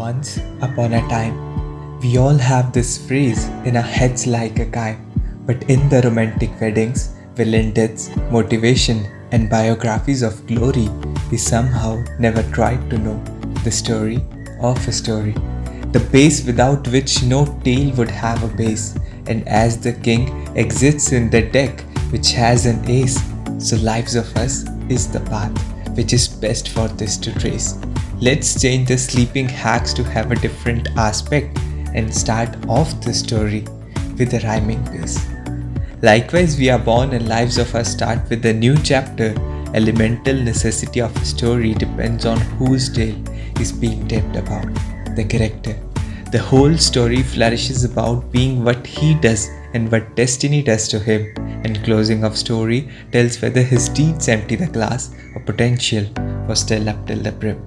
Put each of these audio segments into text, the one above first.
Once upon a time, we all have this phrase in our heads like a kite, but in the romantic weddings, villain deaths, motivation, and biographies of glory, we somehow never tried to know the story of a story. The base without which no tale would have a base, and as the king exits in the deck which has an ace, so lives of us is the path which is best for this to trace. Let's change the sleeping hacks to have a different aspect and start off the story with a rhyming pace. Likewise, we are born and lives of us start with a new chapter. Elemental necessity of a story depends on whose tale is being told about, the character. The whole story flourishes about being what he does and what destiny does to him, and closing of story tells whether his deeds empty the glass or potential was still up till the brim.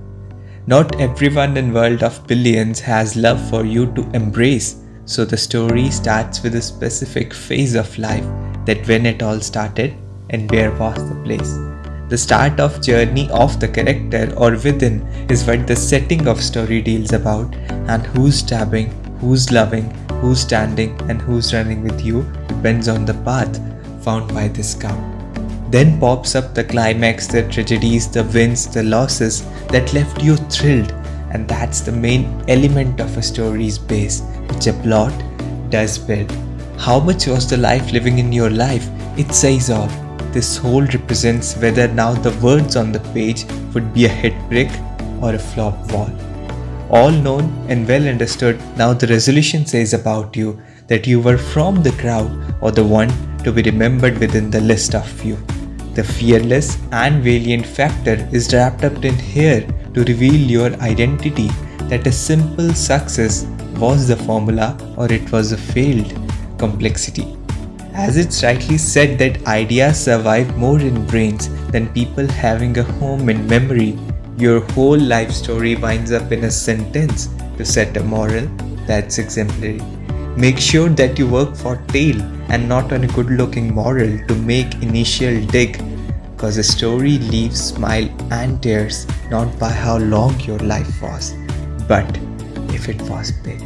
Not everyone in world of billions has love for you to embrace, so the story starts with a specific phase of life, that when it all started and where was the place. The start of journey of the character or within is what the setting of story deals about, and who's stabbing, who's loving, who's standing and who's running with you depends on the path found by this scout. Then pops up the climax, the tragedies, the wins, the losses that left you thrilled, and that's the main element of a story's base, which a plot does build. How much was the life living in your life? It says all. This whole represents whether now the words on the page would be a hit brick or a flop wall. All known and well understood, now the resolution says about you that you were from the crowd or the one to be remembered within the list of few. The fearless and valiant factor is wrapped up in here to reveal your identity, that a simple success was the formula or it was a failed complexity. As it's rightly said that ideas survive more in brains than people having a home in memory, your whole life story winds up in a sentence to set a moral that's exemplary. Make sure that you work for tale and not on a good-looking moral to make initial dig, cause a story leaves smile and tears not by how long your life was, but if it was big.